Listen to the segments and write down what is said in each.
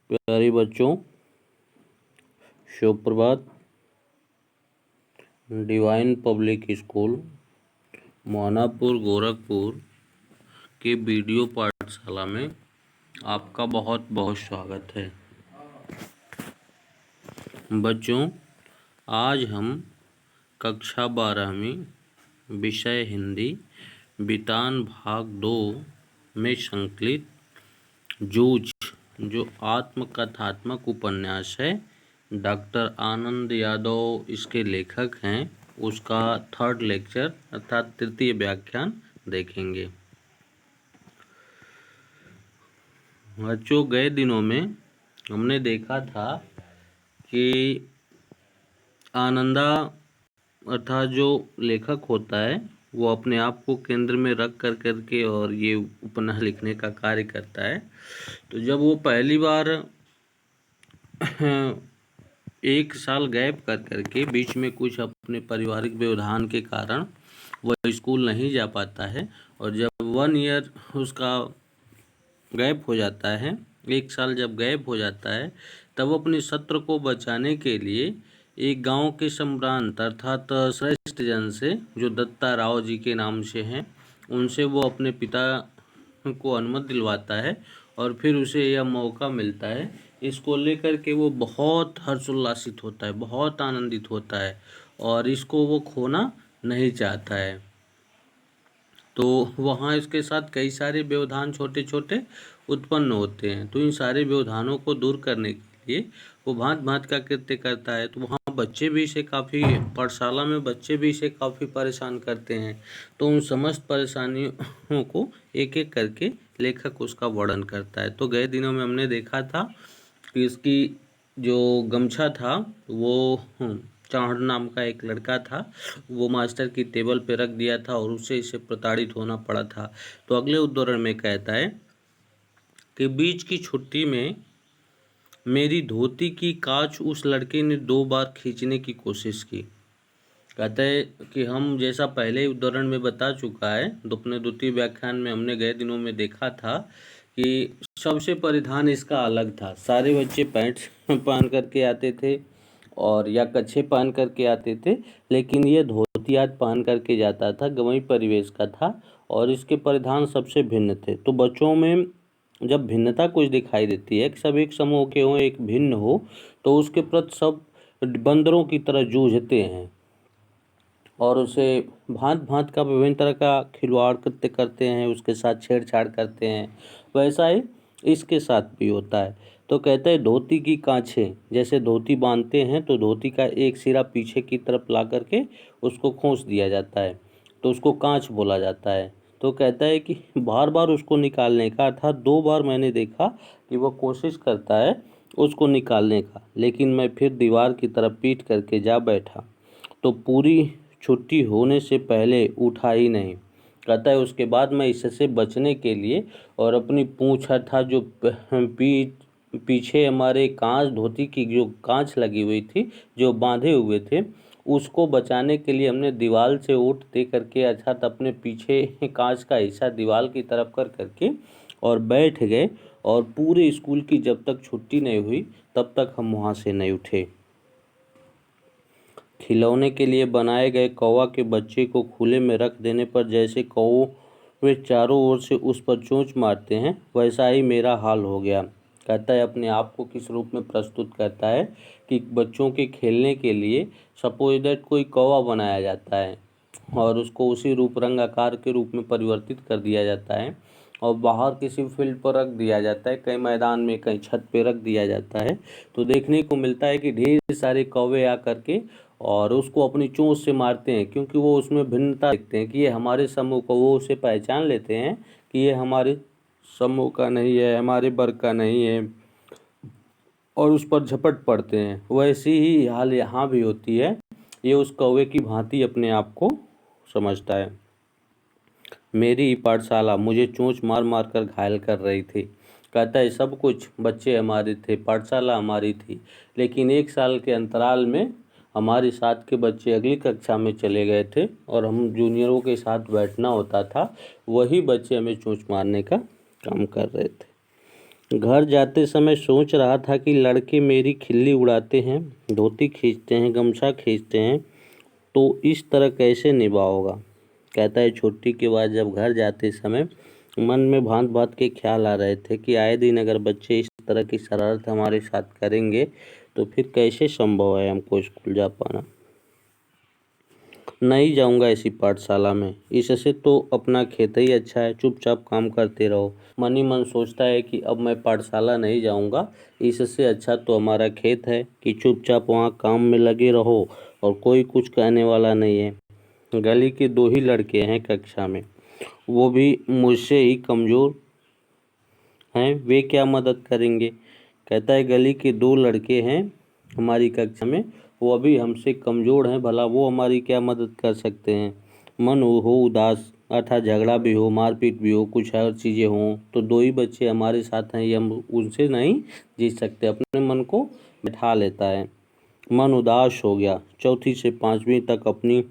प्यारे बच्चों, शुभ प्रभात। Divine Public School Mohanapur Gorakhpur के वीडियो पाठशाला में आपका बहुत बहुत स्वागत है। बच्चों, आज हम कक्षा 12वीं विषय हिंदी वितान भाग 2 में संकलित जूझ जो आत्मकथात्मक उपन्यास है, डॉक्टर आनंद यादव इसके लेखक हैं, उसका थर्ड लेक्चर अर्थात तृतीय व्याख्यान देखेंगे। बच्चों, गए दिनों में हमने देखा था कि आनंदा अर्थात जो लेखक होता है वो अपने आप को केंद्र में रख करके और ये उपन्यास लिखने का कार्य करता है। तो जब वो पहली बार एक साल गैप करके बीच में कुछ अपने पारिवारिक व्यवधान के कारण वह स्कूल नहीं जा पाता है, और जब 1 ईयर उसका गैप हो जाता है, 1 साल जब गैप हो जाता है, तब अपने सत्र को बचाने के लिए एक गांव के संभ्रांत अर्थात श्रेष्ठ जन से, जो दत्ता राव जी के नाम से हैं, उनसे वो अपने पिता को अनुमति दिलवाता है और फिर उसे यह मौका मिलता है। इसको लेकर के वो बहुत हर्षोल्लासित होता है, बहुत आनंदित होता है और इसको वो खोना नहीं चाहता है। तो वहाँ इसके साथ कई सारे व्यवधान छोटे छोटे उत्पन्न होते हैं। तो इन सारे व्यवधानों को दूर करने के लिए वो भांत भांत का कृत्य करता है। तो वहाँ बच्चे भी इसे काफ़ी, पाठशाला में बच्चे भी इसे काफ़ी परेशान करते हैं। तो उन समस्त परेशानियों को एक एक करके लेखक उसका वर्णन करता है। तो गए दिनों में हमने देखा था कि इसकी जो गमछा था वो चाहड़ नाम का एक लड़का था, वो मास्टर की टेबल पे रख दिया था और उससे इसे प्रताड़ित होना पड़ा था। तो अगले उद्धरण में कहता है कि बीच की छुट्टी में मेरी धोती की कांच उस लड़के ने 2 बार खींचने की कोशिश की। कहता है कि हम जैसा पहले उद्धरण में बता चुका है, अपने द्वितीय व्याख्यान में हमने गए दिनों में देखा था कि सबसे परिधान इसका अलग था। सारे बच्चे पैंट पहन करके आते थे और या कच्छे पहन करके आते थे, लेकिन ये धोतियात पहन करके जाता था, गंवई परिवेश का था और इसके परिधान सबसे भिन्न थे। तो बच्चों में जब भिन्नता कुछ दिखाई देती है, सब एक समूह के हो, एक भिन्न हो, तो उसके प्रति सब बंदरों की तरह जूझते हैं और उसे भांत भांत का विभिन्न तरह का खिलवाड़ कृत्य करते हैं, उसके साथ छेड़छाड़ करते हैं। वैसा ही इसके साथ भी होता है। तो कहते हैं धोती की कांछें, जैसे धोती बांधते हैं तो धोती का एक सिरा पीछे की तरफ ला करके उसको खोंच दिया जाता है, तो उसको कांच बोला जाता है। तो कहता है कि बार बार उसको निकालने का, अर्थात 2 बार मैंने देखा कि वह कोशिश करता है उसको निकालने का, लेकिन मैं फिर दीवार की तरफ पीट करके जा बैठा तो पूरी छुट्टी होने से पहले उठा ही नहीं। कहता है उसके बाद मैं इससे बचने के लिए और अपनी पूँछ अर्थात जो पीछे हमारे कांच, धोती की जो कांच लगी हुई थी, जो बांधे हुए थे, उसको बचाने के लिए हमने दीवार से ओट दे करके अर्थात अपने पीछे कांच का हिस्सा दीवार की तरफ कर करके और बैठ गए, और पूरे स्कूल की जब तक छुट्टी नहीं हुई तब तक हम वहाँ से नहीं उठे। खिलौने के लिए बनाए गए कौवा के बच्चे को खुले में रख देने पर जैसे कौवे चारों ओर से उस पर चोंच मारते हैं, वैसा ही मेरा हाल हो गया। कहता है अपने आप को किस रूप में प्रस्तुत करता है कि बच्चों के खेलने के लिए सपोज दैट कोई कौवा बनाया जाता है और उसको उसी रूप रंग आकार के रूप में परिवर्तित कर दिया जाता है और बाहर किसी फील्ड पर रख दिया जाता है, कहीं मैदान में, कहीं छत पे रख दिया जाता है। तो देखने को मिलता है कि ढेर सारे कौवे आ करके और उसको अपनी चोंच से मारते हैं, क्योंकि वो उसमें भिन्नता देखते हैं कि ये हमारे समूह को, वो उसे पहचान लेते हैं कि ये हमारे समूह का नहीं है, हमारे वर्ग का नहीं है, और उस पर झपट पड़ते हैं। वैसी ही हाल यहाँ भी होती है। ये उस कौवे की भांति अपने आप को समझता है। मेरी पाठशाला मुझे चोंच मार मार कर घायल कर रही थी। कहता है सब कुछ बच्चे हमारे थे, पाठशाला हमारी थी, लेकिन 1 साल के अंतराल में हमारे साथ के बच्चे अगली कक्षा में चले गए थे और हम जूनियरों के साथ बैठना होता था, वही बच्चे हमें चोंच मारने का काम कर रहे थे। घर जाते समय सोच रहा था कि लड़के मेरी खिल्ली उड़ाते हैं, धोती खींचते हैं, गमछा खींचते हैं, तो इस तरह कैसे निभाओगा। कहता है छुट्टी के बाद जब घर जाते समय मन में भांत भांत के ख्याल आ रहे थे कि आए दिन अगर बच्चे इस तरह की शरारत हमारे साथ करेंगे तो फिर कैसे संभव है हमको स्कूल जा पाना। नहीं जाऊंगा ऐसी पाठशाला में, इससे तो अपना खेत ही अच्छा है, चुपचाप काम करते रहो। मन ही मन सोचता है कि अब मैं पाठशाला नहीं जाऊंगा, इससे अच्छा तो हमारा खेत है कि चुपचाप वहाँ काम में लगे रहो और कोई कुछ कहने वाला नहीं है। गली के 2 ही लड़के हैं कक्षा में, वो भी मुझसे ही कमज़ोर हैं, वे क्या मदद करेंगे। कहता है गली के 2 लड़के हैं हमारी कक्षा में, वो अभी हमसे कमज़ोर हैं, भला वो हमारी क्या मदद कर सकते हैं। मन हो उदास अर्थात झगड़ा भी हो, मारपीट भी हो, कुछ और चीज़ें हों तो 2 ही बच्चे हमारे साथ हैं, ये हम उनसे नहीं जीत सकते। अपने मन को बिठा लेता है। मन उदास हो गया। चौथी से 5वीं तक अपनी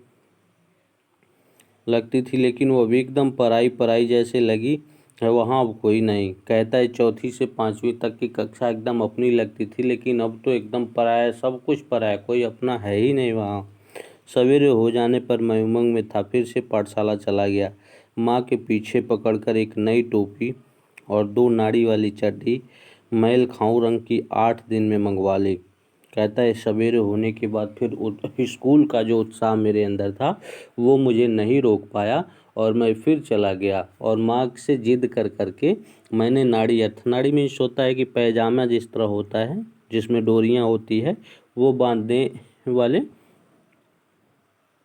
लगती थी, लेकिन वो अभी एकदम पराई पराई जैसे लगी है, वहाँ अब कोई नहीं। कहता है चौथी से 5वीं तक की कक्षा एकदम अपनी लगती थी, लेकिन अब तो एकदम पराया, सब कुछ पराया, कोई अपना है ही नहीं वहाँ। सवेरे हो जाने पर मैं उमंग में था, फिर से पाठशाला चला गया। माँ के पीछे पकड़कर एक नई टोपी और 2 नाड़ी वाली चड्डी मैल खाऊं रंग की 8 दिन में मंगवा ली। कहता है सवेरे होने के बाद फिर स्कूल का जो उत्साह मेरे अंदर था वो मुझे नहीं रोक पाया और मैं फिर चला गया और माँ से जिद कर करके मैंने नाड़ी, नाड़ी मीन्स होता है कि पैजामा जिस तरह होता है जिसमें डोरियाँ होती है, वो बांधने वाले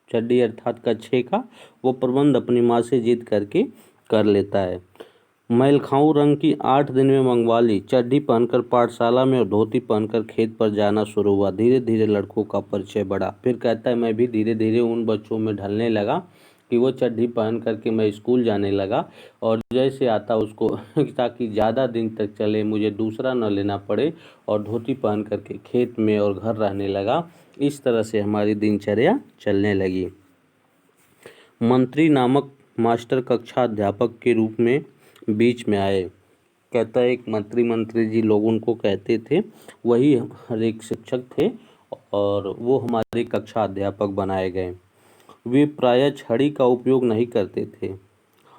चड्डी अर्थात कच्छे का वो प्रबंध अपनी माँ से जिद करके कर लेता है। मैलखाऊ रंग की 8 दिन में मंगवा ली। चड्डी पहनकर पाठशाला में और धोती पहनकर खेत पर जाना शुरू हुआ। धीरे धीरे लड़कों का परिचय बढ़ा। फिर कहता है मैं भी धीरे धीरे उन बच्चों में ढलने लगा कि वो चड्डी पहन करके मैं स्कूल जाने लगा और जैसे आता उसको ताकि ज़्यादा दिन तक चले, मुझे दूसरा न लेना पड़े, और धोती पहन करके खेत में और घर रहने लगा। इस तरह से हमारी दिनचर्या चलने लगी। मंत्री नामक मास्टर कक्षा अध्यापक के रूप में बीच में आए। कहता है एक मंत्री जी लोग उनको कहते थे, वही हर एक शिक्षक थे और वो हमारे कक्षा अध्यापक बनाए गए। वे प्रायः छड़ी का उपयोग नहीं करते थे,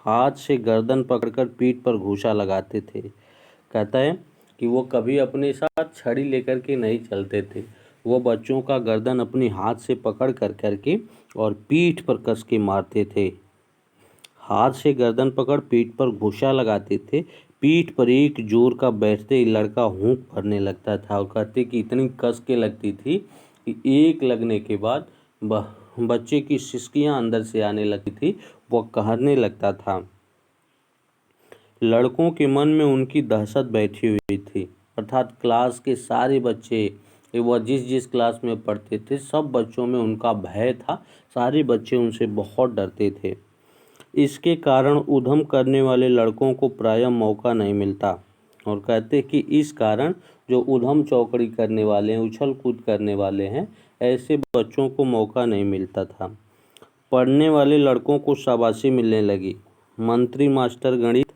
हाथ से गर्दन पकड़कर पीठ पर घूंसा लगाते थे। कहता है कि वो कभी अपने साथ छड़ी लेकर के नहीं चलते थे, वो बच्चों का गर्दन अपनी हाथ से पकड़ कर करके और पीठ पर कस के मारते थे। हाथ से गर्दन पकड़ पीठ पर घूंसा लगाते थे। पीठ पर एक जोर का बैठते ही लड़का हूंक भरने लगता था और कहते कि इतनी कस के लगती थी कि एक लगने के बाद बच्चे की सिसकियां अंदर से आने लगती थी, वह कहने लगता था। लड़कों के मन में उनकी दहशत बैठी हुई थी, अर्थात क्लास के सारे बच्चे, वह जिस जिस क्लास में पढ़ते थे सब बच्चों में उनका भय था, सारे बच्चे उनसे बहुत डरते थे। इसके कारण उधम करने वाले लड़कों को प्रायः मौका नहीं मिलता और कहते कि इस कारण जो उधम चौकड़ी करने वाले हैं, उछल कूद करने वाले हैं, ऐसे बच्चों को मौका नहीं मिलता था। पढ़ने वाले लड़कों को शाबाशी मिलने लगी। मंत्री मास्टर गणित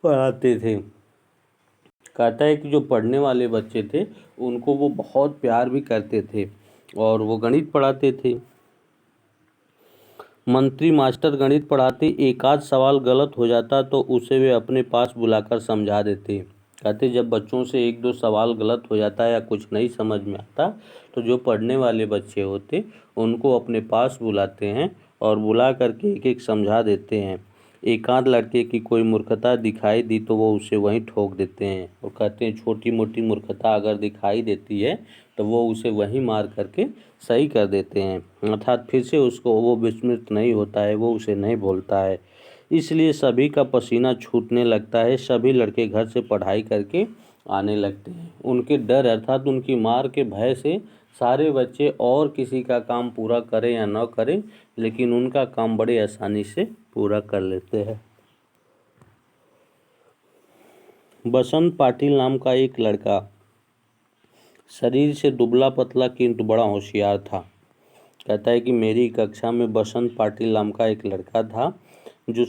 पढ़ाते थे। कहता है कि जो पढ़ने वाले बच्चे थे उनको वो बहुत प्यार भी करते थे और वो गणित पढ़ाते थे। मंत्री मास्टर गणित पढ़ाते, एक आध सवाल गलत हो जाता तो उसे वे अपने पास बुलाकर समझा देते। कहते जब बच्चों से 1-2 सवाल गलत हो जाता या कुछ नहीं समझ में आता तो जो पढ़ने वाले बच्चे होते उनको अपने पास बुलाते हैं और बुला करके एक एक समझा देते हैं। एक आध लड़के की कोई मूर्खता दिखाई दी तो वो उसे वहीं ठोक देते हैं और कहते हैं छोटी मोटी मूर्खता अगर दिखाई देती है तो वो उसे वहीं मार करके सही कर देते हैं, अर्थात फिर से उसको वो विस्मृत नहीं होता है, वो उसे नहीं भूलता है। इसलिए सभी का पसीना छूटने लगता है। सभी लड़के घर से पढ़ाई करके आने लगते हैं। उनके डर अर्थात उनकी मार के भय से सारे बच्चे और किसी का काम पूरा करें या न करें, लेकिन उनका काम बड़े आसानी से पूरा कर लेते हैं। बसंत पाटिल नाम का एक लड़का, शरीर से दुबला पतला किंतु बड़ा होशियार था। कहता है कि मेरी कक्षा में बसंत पाटिल नाम का एक लड़का था, जो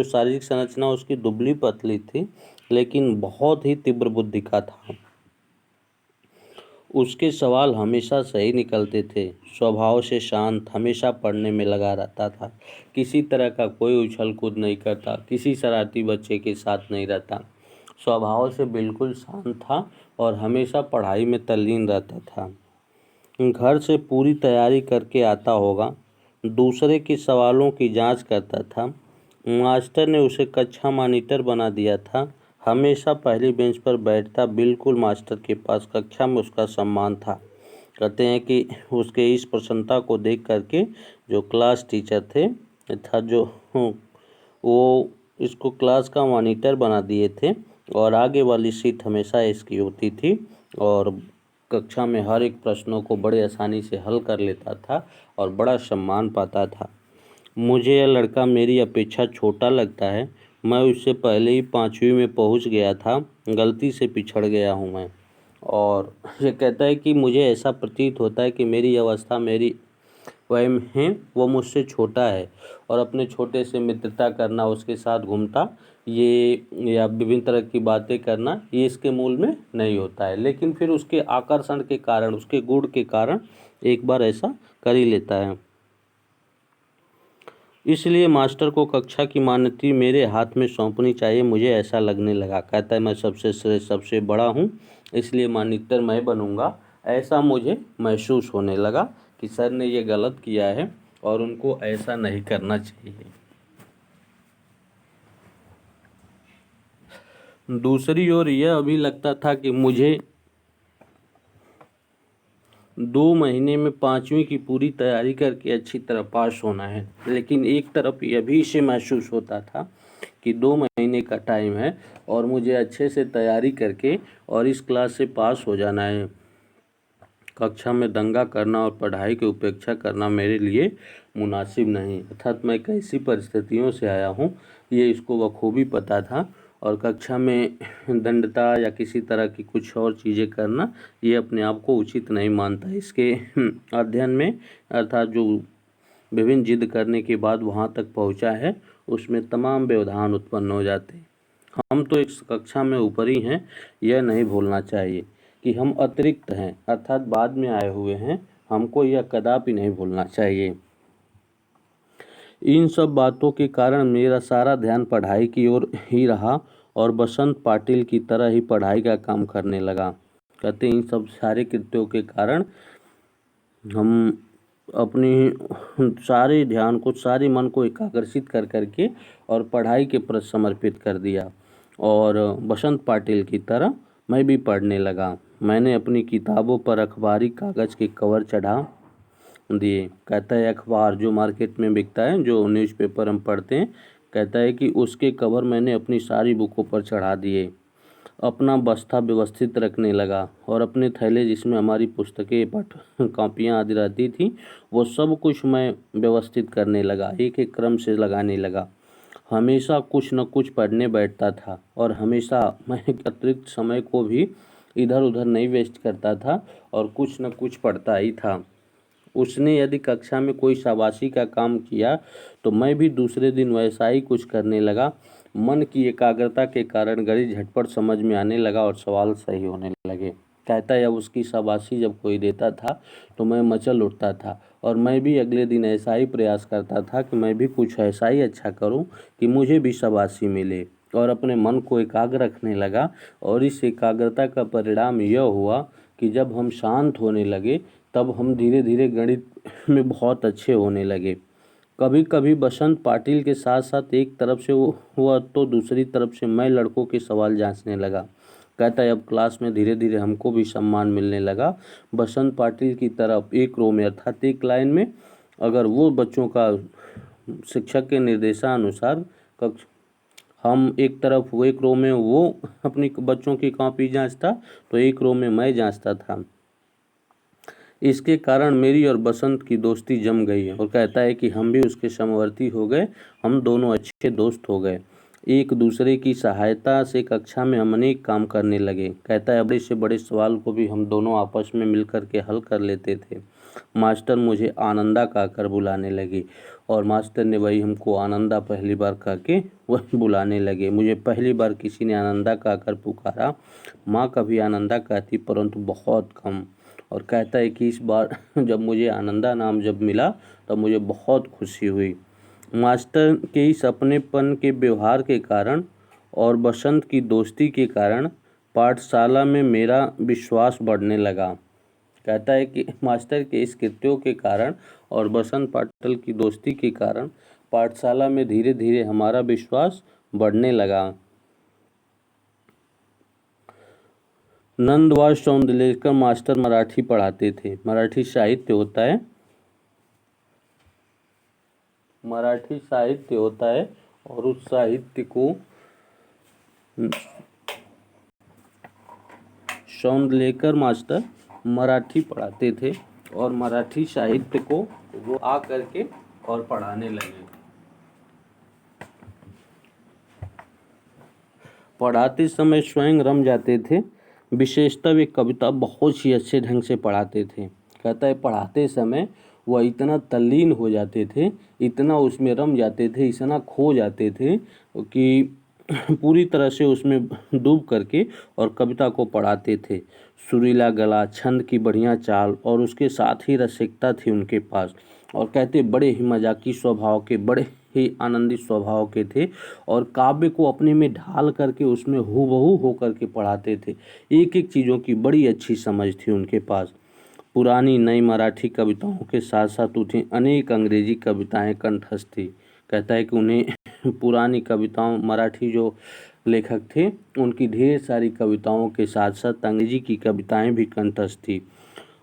शारीरिक संरचना उसकी दुबली पतली थी, लेकिन बहुत ही तीव्र बुद्धि का था। उसके सवाल हमेशा सही निकलते थे। स्वभाव से शांत, हमेशा पढ़ने में लगा रहता था। किसी तरह का कोई उछल कूद नहीं करता, किसी शरारती बच्चे के साथ नहीं रहता। स्वभाव से बिल्कुल शांत था और हमेशा पढ़ाई में तल्लीन रहता था। घर से पूरी तैयारी करके आता होगा। दूसरे के सवालों की जांच करता था। मास्टर ने उसे कक्षा मॉनिटर बना दिया था। हमेशा पहली बेंच पर बैठता, बिल्कुल मास्टर के पास। कक्षा में उसका सम्मान था। कहते हैं कि उसके इस प्रसन्नता को देख करके जो क्लास टीचर थे था जो वो इसको क्लास का मॉनिटर बना दिए थे और आगे वाली सीट हमेशा इसकी होती थी और कक्षा में हर एक प्रश्नों को बड़े आसानी से हल कर लेता था और बड़ा सम्मान पाता था। मुझे यह लड़का मेरी अपेक्षा छोटा लगता है। मैं उससे पहले ही 5वीं में पहुंच गया था। गलती से पिछड़ गया हूं मैं। और ये कहता है कि मुझे ऐसा प्रतीत होता है कि मेरी अवस्था, मेरी वह है, वो मुझसे छोटा है और अपने छोटे से मित्रता करना, उसके साथ घूमता, ये या विभिन्न तरह की बातें करना, ये इसके मूल में नहीं होता है। लेकिन फिर उसके आकर्षण के कारण, उसके गुण के कारण एक बार ऐसा कर ही लेता है। इसलिए मास्टर को कक्षा की मान्यता मेरे हाथ में सौंपनी चाहिए, मुझे ऐसा लगने लगा। कहता है मैं सबसे श्रेष्ठ, सबसे बड़ा हूँ, इसलिए मॉनिटर मैं बनूंगा। ऐसा मुझे महसूस होने लगा कि सर ने ये गलत किया है और उनको ऐसा नहीं करना चाहिए। दूसरी ओर यह अभी लगता था कि मुझे 2 महीने में 5वीं की पूरी तैयारी करके अच्छी तरह पास होना है। लेकिन एक तरफ यह भी इसे महसूस होता था कि 2 महीने का टाइम है और मुझे अच्छे से तैयारी करके और इस क्लास से पास हो जाना है। कक्षा में दंगा करना और पढ़ाई की उपेक्षा करना मेरे लिए मुनासिब नहीं। अर्थात मैं कैसी परिस्थितियों से आया हूँ, ये इसको बखूबी पता था और कक्षा में दंडता या किसी तरह की कुछ और चीज़ें करना, ये अपने आप को उचित नहीं मानता। इसके अध्ययन में अर्थात जो विभिन्न जिद करने के बाद वहाँ तक पहुँचा है, उसमें तमाम व्यवधान उत्पन्न हो जाते हैं। हम तो इस कक्षा में ऊपरी हैं, यह नहीं भूलना चाहिए कि हम अतिरिक्त हैं, अर्थात बाद में आए हुए हैं। हमको यह कदापि नहीं भूलना चाहिए। इन सब बातों के कारण मेरा सारा ध्यान पढ़ाई की ओर ही रहा और बसंत पाटिल की तरह ही पढ़ाई का काम करने लगा। कहते इन सब सारे कृत्यों के कारण हम अपनी सारे ध्यान को, सारे मन को एकाग्रसित कर करके और पढ़ाई के प्रति समर्पित कर दिया और बसंत पाटिल की तरह मैं भी पढ़ने लगा। मैंने अपनी किताबों पर अखबारी कागज़ के कवर चढ़ा दिए। कहता है अखबार जो मार्केट में बिकता है, जो न्यूज़पेपर हम पढ़ते हैं, कहता है कि उसके कवर मैंने अपनी सारी बुकों पर चढ़ा दिए। अपना बस्ता व्यवस्थित रखने लगा और अपने थैले जिसमें हमारी पुस्तकें, पठ कॉपियाँ आदि रहती थी, वो सब कुछ मैं व्यवस्थित करने लगा, एक एक क्रम से लगाने लगा। हमेशा कुछ न कुछ पढ़ने बैठता था और हमेशा मैं अतिरिक्त समय को भी इधर उधर नहीं वेस्ट करता था और कुछ न कुछ पढ़ता ही था। उसने यदि कक्षा में कोई शाबाशी का काम किया तो मैं भी दूसरे दिन वैसा ही कुछ करने लगा। मन की एकाग्रता के कारण गणित झटपट समझ में आने लगा और सवाल सही होने लगे। कहता है अब उसकी शाबाशी जब कोई देता था तो मैं मचल उठता था और मैं भी अगले दिन ऐसा ही प्रयास करता था कि मैं भी कुछ ऐसा ही अच्छा करूं कि मुझे भी शाबाशी मिले और अपने मन को एकाग्र रखने लगा। और इस एकाग्रता का परिणाम यह हुआ कि जब हम शांत होने लगे तब हम धीरे धीरे गणित में बहुत अच्छे होने लगे। कभी कभी बसंत पाटिल के साथ साथ एक तरफ से वो हुआ तो दूसरी तरफ से मैं लड़कों के सवाल जांचने लगा। कहता है अब क्लास में धीरे धीरे हमको भी सम्मान मिलने लगा। बसंत पाटिल की तरफ एक रो में अर्थात एक लाइन में अगर वो बच्चों का शिक्षक के निर्देशानुसार कक्ष हम एक तरफ, वो एक रो में वो अपनी बच्चों की कॉपी जांचता तो एक रो में मैं जांचता था। इसके कारण मेरी और बसंत की दोस्ती जम गई और कहता है कि हम भी उसके समवर्ती हो गए। हम दोनों अच्छे दोस्त हो गए। एक दूसरे की सहायता से कक्षा में हम अनेक काम करने लगे। कहता है बड़े से बड़े सवाल को भी हम दोनों आपस में मिलकर के हल कर लेते थे। मास्टर मुझे आनंदा कहकर बुलाने लगे और मास्टर ने वही हमको आनंदा पहली बार कह के वही बुलाने लगे। मुझे पहली बार किसी ने आनंदा कहकर पुकारा। माँ कभी आनंदा कहती परंतु बहुत कम। और कहता है कि इस बार जब मुझे आनंदा नाम जब मिला तब मुझे बहुत खुशी हुई। मास्टर के इस अपनेपन के व्यवहार के कारण और बसंत की दोस्ती के कारण पाठशाला में मेरा विश्वास बढ़ने लगा। कहता है कि मास्टर के इस कृत्यों के कारण और बसंत पाटिल की दोस्ती के कारण पाठशाला में धीरे धीरे हमारा विश्वास बढ़ने लगा। नंदवास सौंदलेकर मास्टर मराठी पढ़ाते थे। मराठी साहित्य होता है, मराठी साहित्य होता है और उस साहित्य को सौंदलेकर मास्टर मराठी पढ़ाते थे और मराठी साहित्य को वो आ करके और पढ़ाने लगे। पढ़ाते समय स्वयं रम जाते थे। विशेषतः वे कविता बहुत ही अच्छे ढंग से पढ़ाते थे। कहता है पढ़ाते समय वह इतना तल्लीन हो जाते थे, इतना उसमें रम जाते थे, इतना खो जाते थे कि पूरी तरह से उसमें डूब करके और कविता को पढ़ाते थे। सुरीला गला, छंद की बढ़िया चाल और उसके साथ ही रसिकता थी उनके पास। और कहते बड़े ही मजाकी स्वभाव के, बड़े ही आनंदित स्वभाव के थे और काव्य को अपने में ढाल करके उसमें हूबहू होकर के पढ़ाते थे। एक एक चीज़ों की बड़ी अच्छी समझ थी उनके पास। पुरानी नई मराठी कविताओं के साथ साथ उन्हें अनेक अंग्रेजी कविताएं कंठस्थ थी। कहता है कि उन्हें पुरानी कविताओं, मराठी जो लेखक थे उनकी ढेर सारी कविताओं के साथ साथ अंग्रेजी की कविताएं भी कंठस्थ थी।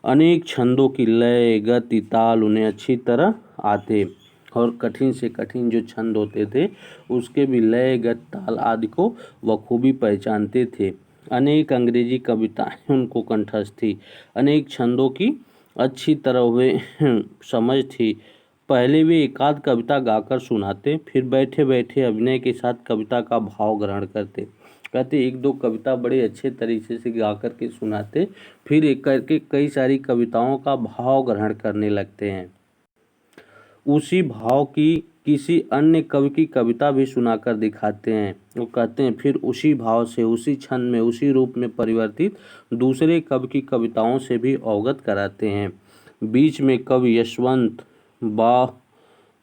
अनेक छंदों की लय, गति, ताल उन्हें अच्छी तरह आते और कठिन से कठिन जो छंद होते थे उसके भी लय, गति, ताल आदि को बखूबी पहचानते थे। अनेक अंग्रेजी कविताएं उनको कंठस्थ थी। अनेक छंदों की अच्छी तरह वे समझ थी। पहले वे एकाध कविता गाकर सुनाते, फिर बैठे बैठे अभिनय के साथ कविता का भाव ग्रहण करते। कहते एक दो कविता बड़े अच्छे तरीके से गा करके सुनाते, फिर एक करके कई सारी कविताओं का भाव ग्रहण करने लगते हैं। उसी भाव की किसी अन्य कवि की कविता भी सुनाकर दिखाते हैं। वो कहते हैं फिर उसी भाव से, उसी छंद में, उसी रूप में परिवर्तित दूसरे कवि की कविताओं से भी अवगत कराते हैं। बीच में कवि यशवंत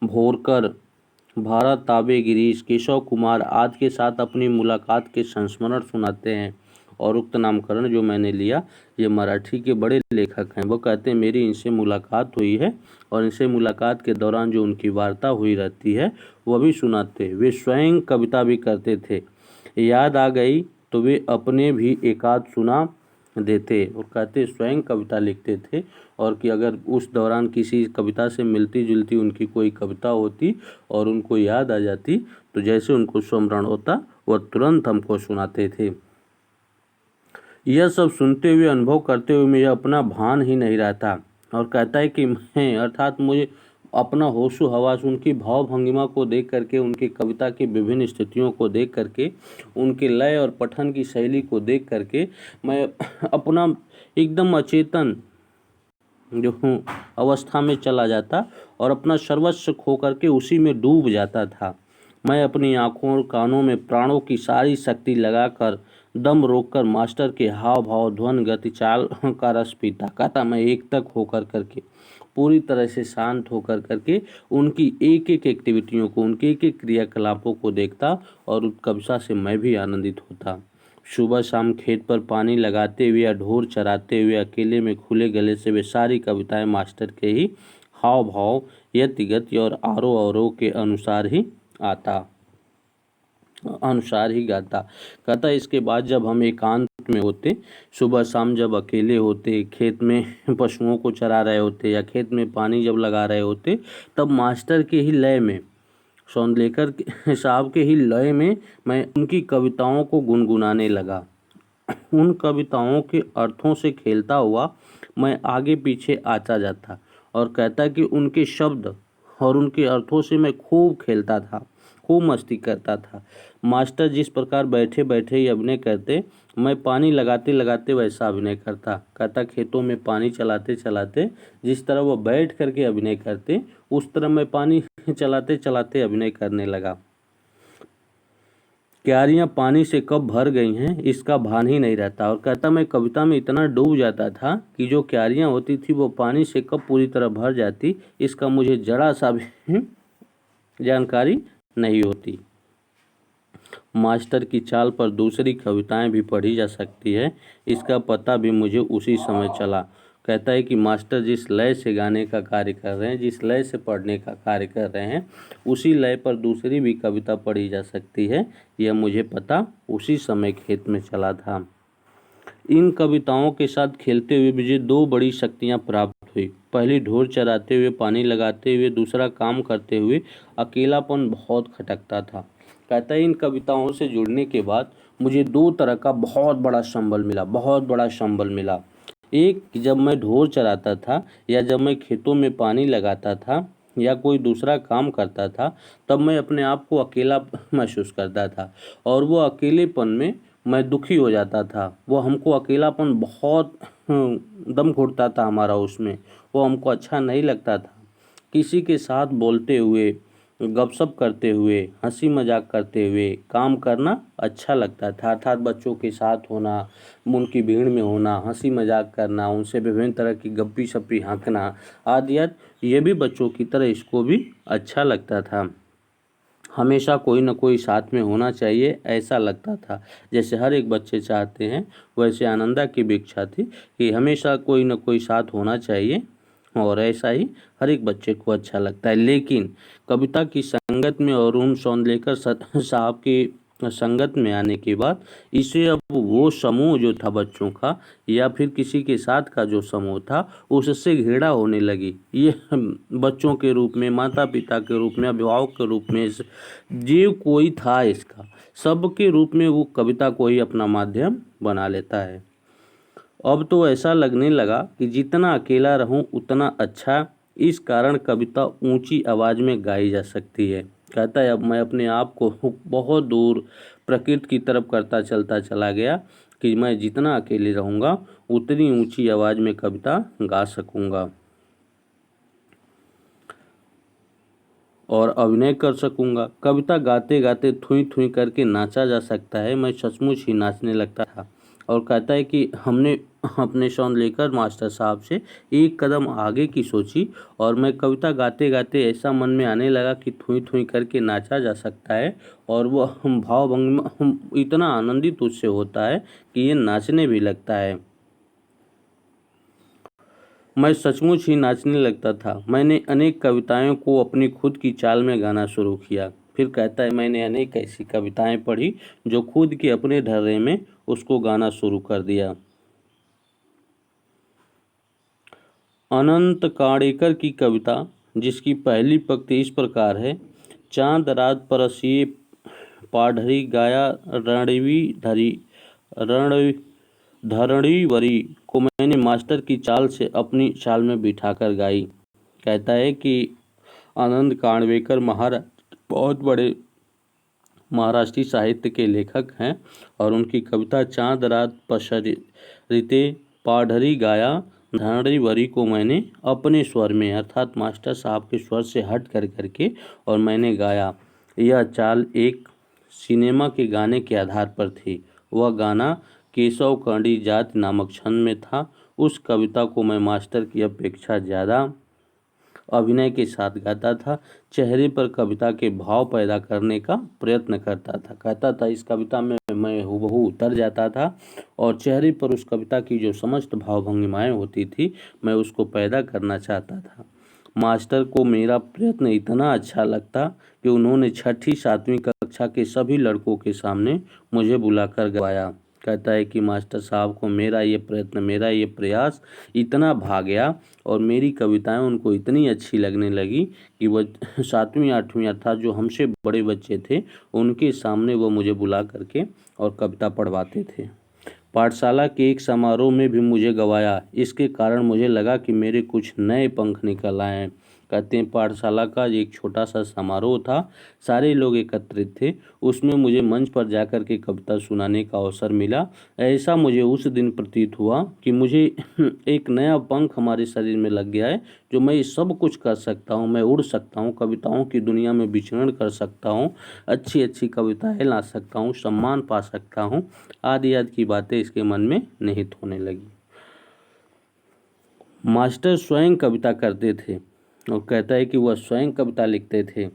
भोरकर, भारत ताबे, गिरीश, केशव कुमार आदि के साथ अपनी मुलाकात के संस्मरण सुनाते हैं। और उक्त नामकरण जो मैंने लिया ये मराठी के बड़े लेखक हैं। वो कहते हैं मेरी इनसे मुलाकात हुई है और इनसे मुलाकात के दौरान जो उनकी वार्ता हुई रहती है वह भी सुनाते। वे स्वयं कविता भी करते थे। याद आ गई तो वे अपने भी एकाध सुना देते और कहते स्वयं कविता लिखते थे और कि अगर उस दौरान किसी कविता से मिलती जुलती उनकी कोई कविता होती और उनको याद आ जाती तो जैसे उनको स्मरण होता वह तुरंत हमको सुनाते थे। यह सब सुनते हुए, अनुभव करते हुए मुझे अपना भान ही नहीं रहता। और कहता है कि मैं अर्थात मुझे अपना होशो हवास उनकी भाव भंगिमा को देख करके, उनकी कविता की विभिन्न स्थितियों को देख करके, उनके लय और पठन की शैली को देख करके मैं अपना एकदम अचेतन जो हूँ अवस्था में चला जाता और अपना सर्वस्व खो करके उसी में डूब जाता था। मैं अपनी आँखों और कानों में प्राणों की सारी शक्ति लगाकर दम रोककर मास्टर के हाव भाव, ध्वन, गति, चाल का रस पीता। कहता मैं एक तक होकर करके, पूरी तरह से शांत होकर करके उनकी एक एक एक्टिविटियों को, उनके एक एक क्रियाकलापों को देखता और उस कविता से मैं भी आनंदित होता। सुबह शाम खेत पर पानी लगाते हुए या ढोर चराते हुए अकेले में खुले गले से वे सारी कविताएं मास्टर के ही हाव भाव, यति गति और आरोह अवरोह के अनुसार ही गाता। कहता इसके बाद जब हम एकांत में होते, सुबह शाम जब अकेले होते, खेत में पशुओं को चरा रहे होते या खेत में पानी जब लगा रहे होते, तब मास्टर के ही लय में, सौंदलेकर साहब के ही लय में मैं उनकी कविताओं को गुनगुनाने लगा। उन कविताओं के अर्थों से खेलता हुआ मैं आगे पीछे आता जाता और कहता कि उनके शब्द और उनके अर्थों से मैं खूब खेलता था, खूब मस्ती करता था। मास्टर जिस प्रकार बैठे बैठे ही अभिनय करते, मैं पानी लगाते लगाते वैसा अभिनय करता। कहता खेतों में पानी चलाते चलाते जिस तरह वो बैठ करके अभिनय करते, उस तरह मैं पानी चलाते चलाते अभिनय करने लगा। क्यारियां पानी से कब भर गई हैं इसका भान ही नहीं रहता। और कहता मैं कविता में इतना डूब जाता था कि जो क्यारियां होती थी वो पानी से कब पूरी तरह भर जाती इसका मुझे जरा सा भी जानकारी नहीं होती। मास्टर की चाल पर दूसरी कविताएं भी पढ़ी जा सकती है, इसका पता भी मुझे उसी समय चला। कहता है कि मास्टर जिस लय से गाने का कार्य कर रहे हैं, जिस लय से पढ़ने का कार्य कर रहे हैं, उसी लय पर दूसरी भी कविता पढ़ी जा सकती है, यह मुझे पता उसी समय खेत में चला था। इन कविताओं के साथ खेलते हुए मुझे दो बड़ी शक्तियाँ प्राप्त हुई। पहली ढोर चराते हुए, पानी लगाते हुए, दूसरा काम करते हुए अकेलापन बहुत खटकता था। कहता है इन कविताओं से जुड़ने के बाद मुझे दो तरह का बहुत बड़ा संबल मिला। एक, जब मैं ढोर चराता था या जब मैं खेतों में पानी लगाता था या कोई दूसरा काम करता था, तब मैं अपने आप को अकेला महसूस करता था और वो अकेलेपन में मैं दुखी हो जाता था। वो हमको अकेलापन बहुत दम घुटता था हमारा उसमें, वो हमको अच्छा नहीं लगता था। किसी के साथ बोलते हुए, गपशप करते हुए, हंसी मजाक करते हुए काम करना अच्छा लगता था। अर्थात बच्चों के साथ होना, उनकी भीड़ में होना, हंसी मजाक करना, उनसे विभिन्न तरह की गप्पी शप्पी हाँकना आदि ये भी बच्चों की तरह इसको भी अच्छा लगता था। हमेशा कोई न कोई साथ में होना चाहिए ऐसा लगता था। जैसे हर एक बच्चे चाहते हैं, वैसे आनंदा की भी इच्छा थी कि हमेशा कोई न कोई साथ होना चाहिए और ऐसा ही हर एक बच्चे को अच्छा लगता है। लेकिन कविता की संगत में और अरुण सौंदलेकर साहब की संगत में आने के बाद इसे अब वो समूह जो था बच्चों का या फिर किसी के साथ का जो समूह था उससे घृणा होने लगी। ये बच्चों के रूप में, माता पिता के रूप में, अभिभावक के रूप में जो कोई था इसका सबके रूप में वो कविता को ही अपना माध्यम बना लेता है। अब तो ऐसा लगने लगा कि जितना अकेला रहूं उतना अच्छा। इस कारण कविता ऊंची आवाज़ में गाई जा सकती है। कहता है अब मैं अपने आप को बहुत दूर प्रकृति की तरफ करता चलता चला गया कि मैं जितना अकेले रहूँगा उतनी ऊंची आवाज़ में कविता गा सकूँगा और अभिनय कर सकूँगा। कविता गाते गाते थुई थुई करके नाचा जा सकता है। मैं सचमुच ही नाचने लगता था। और कहता है कि हमने अपने सौंदलेकर मास्टर साहब से एक कदम आगे की सोची और मैं कविता गाते गाते ऐसा मन में आने लगा कि थुई थुई करके नाचा जा सकता है और वो हम भावभंग इतना आनंदित उससे होता है कि ये नाचने भी लगता है। मैं सचमुच ही नाचने लगता था। मैंने अनेक कविताओं को अपनी खुद की चाल में गाना शुरू किया। फिर कहता है मैंने अनेक ऐसी कविताएं पढ़ी जो खुद के अपने ढर्रे में उसको गाना शुरू कर दिया। अनंत काणेकर की कविता जिसकी पहली पंक्ति इस प्रकार है, चांद रात परसिए पाढ़री गाया रणवी धरणी वरी को मैंने मास्टर की चाल से अपनी चाल में बिठाकर गाई। कहता है कि आनंद काणवेकर महाराज बहुत बड़े महाराष्ट्री साहित्य के लेखक हैं और उनकी कविता चांद रात पसरिते पाढ़री गाया धरणी वरी को मैंने अपने स्वर में अर्थात मास्टर साहब के स्वर से हट कर करके और मैंने गाया। यह चाल एक सिनेमा के गाने के आधार पर थी। वह गाना केशव कर्णी जात नामक छंद में था। उस कविता को मैं मास्टर की अपेक्षा ज़्यादा अभिनय के साथ गाता था, चेहरे पर कविता के भाव पैदा करने का प्रयत्न करता था। कहता था इस कविता में मैं हूबहू उतर जाता था और चेहरे पर उस कविता की जो समस्त भाव भंगिमाएँ होती थी मैं उसको पैदा करना चाहता था। मास्टर को मेरा प्रयत्न इतना अच्छा लगता कि उन्होंने 6ठी 7वीं कक्षा के सभी लड़कों के सामने मुझे बुलाकर गवाया। कहता है कि मास्टर साहब को मेरा ये प्रयत्न, मेरा ये प्रयास इतना भा गया और मेरी कविताएं उनको इतनी अच्छी लगने लगी कि वह 7वीं 8वीं अर्थात जो हमसे बड़े बच्चे थे उनके सामने वो मुझे बुला करके और कविता पढ़वाते थे। पाठशाला के एक समारोह में भी मुझे गवाया। इसके कारण मुझे लगा कि मेरे कुछ नए पंख निकल आए हैं। कहते हैं पाठशाला का एक छोटा सा समारोह था, सारे लोग एकत्रित थे। उसमें मुझे मंच पर जाकर के कविता सुनाने का अवसर मिला। ऐसा मुझे उस दिन प्रतीत हुआ कि मुझे एक नया पंख हमारे शरीर में लग गया है, जो मैं सब कुछ कर सकता हूँ, मैं उड़ सकता हूँ, कविताओं की दुनिया में विचरण कर सकता हूँ, अच्छी अच्छी कविताएं ला सकता हूँ, सम्मान पा सकता हूँ, आदि आदि की बातें इसके मन में निहित होने लगी। मास्टर स्वयं कविता करते थे और कहता है कि वह स्वयं कविता लिखते थे।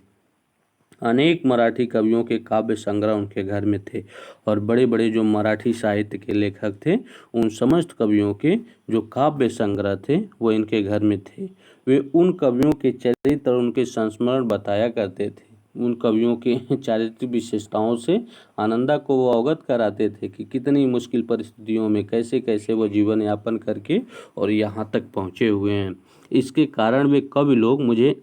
अनेक मराठी कवियों के काव्य संग्रह उनके घर में थे और बड़े बड़े जो मराठी साहित्य के लेखक थे, उन समस्त कवियों के जो काव्य संग्रह थे वो इनके घर में थे। वे उन कवियों के चरित्र और उनके संस्मरण बताया करते थे। उन कवियों के चारित्रिक विशेषताओं से आनंदा को वो अवगत कराते थे कि कितनी मुश्किल परिस्थितियों में कैसे कैसे वो जीवन यापन करके और यहाँ तक पहुँचे हुए हैं। इसके कारण वे कवि लोग मुझे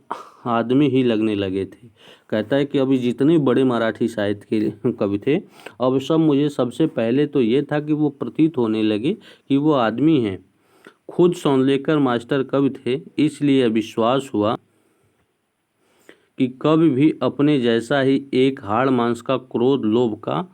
आदमी ही लगने लगे थे। कहता है कि अभी जितने बड़े मराठी साहित्य के कवि थे, अब सब मुझे सबसे पहले तो ये था कि वो प्रतीत होने लगे कि वो आदमी हैं। खुद सौंदलेकर मास्टर कवि थे, इसलिए विश्वास हुआ कि कवि भी अपने जैसा ही एक हाड़ मांस का क्रोध लोभ का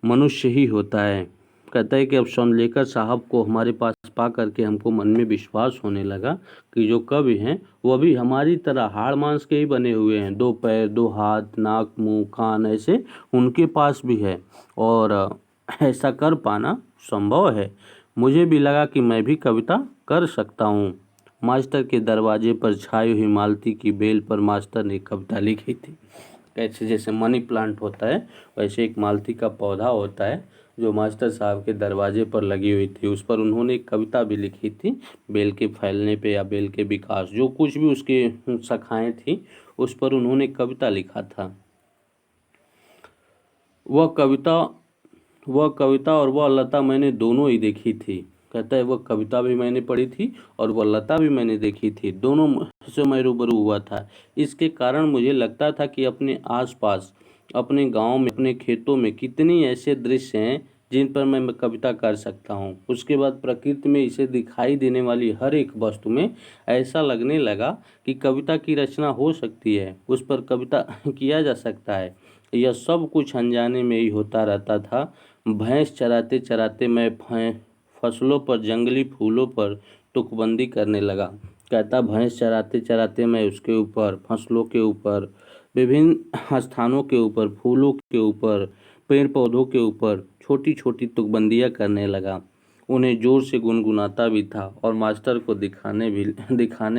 मनुष्य ही होता है। कहता है कि अब सौंदलेकर साहब को हमारे पास पा करके हमको मन में विश्वास होने लगा कि जो कवि हैं वो भी हमारी तरह हाड़ मांस के ही बने हुए हैं, 2 पैर 2 हाथ नाक मुंह कान ऐसे उनके पास भी है और ऐसा कर पाना संभव है। मुझे भी लगा कि मैं भी कविता कर सकता हूँ। मास्टर के दरवाजे पर छाई हुई मालती की बेल पर मास्टर ने कविता लिखी थी। कैसे जैसे मनी प्लांट होता है वैसे एक मालती का पौधा होता है जो मास्टर साहब के दरवाजे पर लगी हुई थी। उस पर उन्होंने एक कविता भी लिखी थी, बेल के फैलने पे या बेल के विकास, जो कुछ भी उसके शाखाएं थी उस पर उन्होंने कविता लिखा था। वह कविता और वह लता मैंने दोनों ही देखी थी। कहता है वह कविता भी मैंने पढ़ी थी और वह लता भी मैंने देखी थी, दोनों से मैं रूबरू हुआ था। इसके कारण मुझे लगता था कि अपने आसपास, अपने गांव में, अपने खेतों में कितनी ऐसे दृश्य हैं जिन पर मैं कविता कर सकता हूँ। उसके बाद प्रकृति में इसे दिखाई देने वाली हर एक वस्तु में ऐसा लगने लगा कि कविता की रचना हो सकती है, उस पर कविता किया जा सकता है। यह सब कुछ अनजाने में ही होता रहता था। भैंस चराते चराते मैं फसलों पर, जंगली फूलों पर तुकबंदी करने लगा। कहता भैंस चराते चराते मैं उसके ऊपर, फसलों के ऊपर, विभिन्न स्थानों के ऊपर, फूलों के ऊपर, पेड़ पौधों के ऊपर छोटी छोटी तुकबंदियाँ करने लगा। उन्हें जोर से गुनगुनाता भी था और मास्टर को दिखाने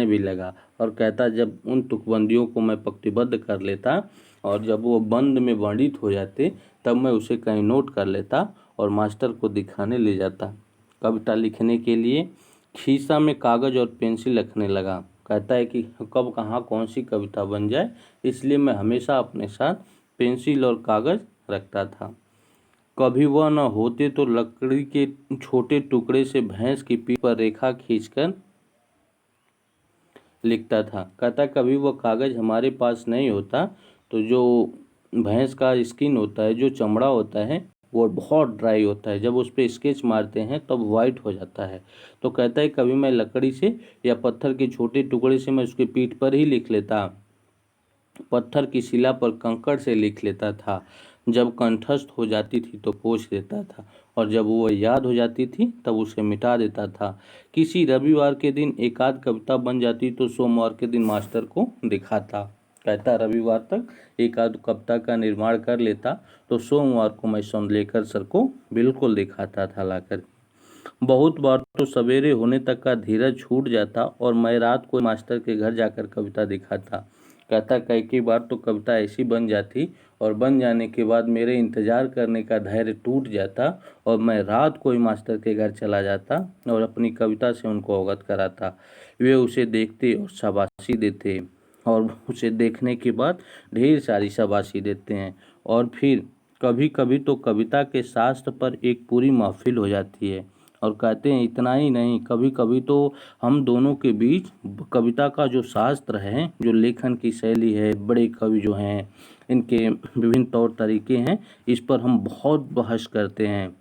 भी लगा। और कहता जब उन तुकबंदियों को मैं पंक्तिबद्ध कर लेता और जब वो बंद में वर्णित हो जाते तब मैं उसे कहीं नोट कर लेता और मास्टर को दिखाने ले जाता। कविता लिखने के लिए खीसा में कागज़ और पेंसिल रखने लगा। कहता है कि कब कहाँ कौन सी कविता बन जाए, इसलिए मैं हमेशा अपने साथ पेंसिल और कागज़ रखता था। कभी वह न होते तो लकड़ी के छोटे टुकड़े से भैंस की पीठ पर रेखा खींचकर लिखता था। कहता कभी वह कागज़ हमारे पास नहीं होता तो जो भैंस का स्किन होता है, जो चमड़ा होता है, वो बहुत ड्राई होता है, जब उस पर स्केच मारते हैं तब वाइट हो जाता है। तो कहता है कभी मैं लकड़ी से या पत्थर के छोटे टुकड़े से मैं उसके पीठ पर ही लिख लेता, पत्थर की शिला पर कंकड़ से लिख लेता था। जब कंठस्थ हो जाती थी तो पोंछ देता था और जब वो याद हो जाती थी तब उसे मिटा देता था। किसी रविवार के दिन एक आध कविता बन जाती तो सोमवार के दिन मास्टर को दिखाता। कहता रविवार तक एक आध कविता का निर्माण कर लेता तो सोमवार को मैं सौंदलेकर सर को बिल्कुल दिखाता था लाकर। बहुत बार तो सवेरे होने तक का धीरज छूट जाता और मैं रात को मास्टर के घर जाकर कविता दिखाता। कहता कई बार तो कविता ऐसी बन जाती और बन जाने के बाद मेरे इंतज़ार करने का धैर्य टूट जाता और मैं रात को ही मास्टर के घर चला जाता और अपनी कविता से उनको अवगत कराता। वे उसे देखते और शाबाशी देते और उसे देखने के बाद ढेर सारी शाबाशी देते हैं। और फिर कभी कभी तो कविता के शास्त्र पर एक पूरी महफिल हो जाती है। और कहते हैं इतना ही नहीं, कभी कभी तो हम दोनों के बीच कविता का जो शास्त्र है, जो लेखन की शैली है, बड़े कवि जो हैं इनके विभिन्न तौर तरीके हैं, इस पर हम बहुत बहस करते हैं।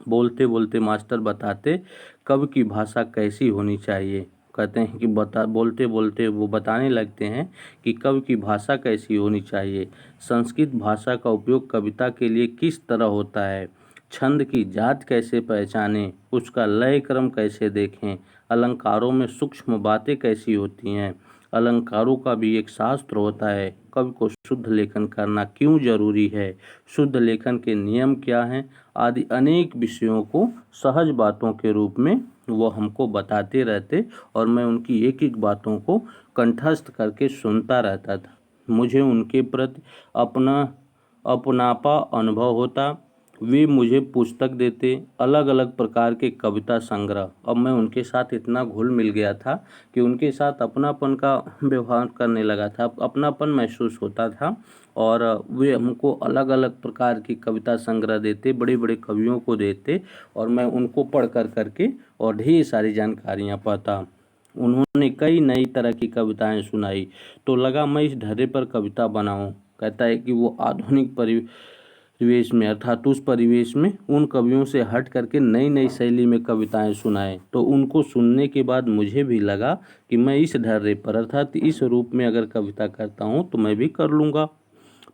बोलते बोलते मास्टर बताते कवि की भाषा कैसी होनी चाहिए। कहते हैं कि बोलते बोलते वो बताने लगते हैं कि कवि की भाषा कैसी होनी चाहिए, संस्कृत भाषा का उपयोग कविता के लिए किस तरह होता है, छंद की जात कैसे पहचानें, उसका लय क्रम कैसे देखें, अलंकारों में सूक्ष्म बातें कैसी होती हैं, अलंकारों का भी एक शास्त्र होता है, कवि को शुद्ध लेखन करना क्यों जरूरी है, शुद्ध लेखन के नियम क्या हैं, आदि अनेक विषयों को सहज बातों के रूप में वो हमको बताते रहते और मैं उनकी एक एक बातों को कंठस्थ करके सुनता रहता था। मुझे उनके प्रति अपनापा अनुभव होता। वे मुझे पुस्तक देते, अलग अलग प्रकार के कविता संग्रह। अब मैं उनके साथ इतना घुल मिल गया था कि उनके साथ अपनापन का व्यवहार करने लगा था, अपनापन महसूस होता था। और वे हमको अलग अलग प्रकार की कविता संग्रह देते, बड़े बड़े कवियों को देते और मैं उनको पढ़ करके और ढेर सारी जानकारियाँ पाता। उन्होंने कई नई तरह की कविताएं सुनाई तो लगा मैं इस ढर्रे पर कविता बनाऊं। कहता है कि वो आधुनिक परिवेश में अर्थात उस परिवेश में उन कवियों से हट करके नई नई शैली में कविताएं सुनाए। तो उनको सुनने के बाद मुझे भी लगा कि मैं इस ढर्रे पर अर्थात इस रूप में अगर कविता करता हूँ तो मैं भी कर लूँगा।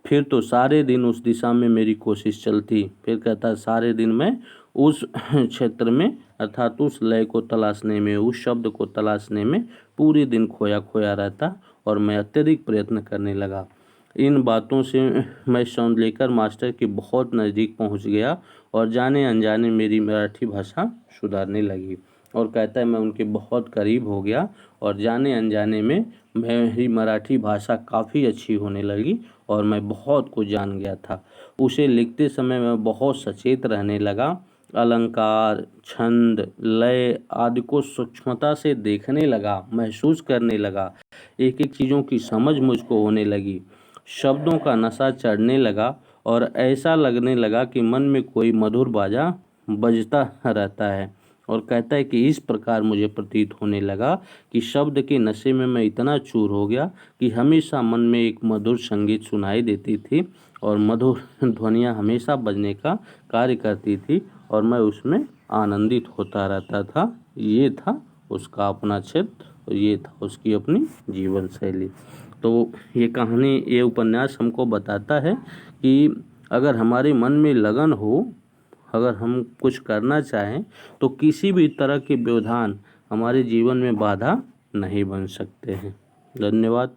फिर तो सारे दिन उस दिशा में मेरी कोशिश चलती। फिर कहता सारे दिन मैं उस क्षेत्र में अर्थात उस लय को तलाशने में, उस शब्द को तलाशने में पूरे दिन खोया खोया रहता और मैं अत्यधिक प्रयत्न करने लगा। इन बातों से मैं सौंदलेकर मास्टर के बहुत नज़दीक पहुंच गया और जाने अनजाने मेरी मराठी भाषा सुधारने लगी। और कहता है मैं उनके बहुत करीब हो गया और जाने अनजाने में मेरी मराठी भाषा काफ़ी अच्छी होने लगी और मैं बहुत कुछ जान गया था। उसे लिखते समय मैं बहुत सचेत रहने लगा, अलंकार, छंद, लय आदि को सूक्ष्मता से देखने लगा, महसूस करने लगा। एक एक चीज़ों की समझ मुझको होने लगी, शब्दों का नशा चढ़ने लगा और ऐसा लगने लगा कि मन में कोई मधुर बाजा बजता रहता है। और कहता है कि इस प्रकार मुझे प्रतीत होने लगा कि शब्द के नशे में मैं इतना चूर हो गया कि हमेशा मन में एक मधुर संगीत सुनाई देती थी और मधुर ध्वनियाँ हमेशा बजने का कार्य करती थी और मैं उसमें आनंदित होता रहता था। ये था उसका अपना क्षेत्र और ये था उसकी अपनी जीवन शैली। तो ये कहानी, ये उपन्यास हमको बताता है कि अगर हमारे मन में लगन हो, अगर हम कुछ करना चाहें तो किसी भी तरह के व्यवधान हमारे जीवन में बाधा नहीं बन सकते हैं। धन्यवाद।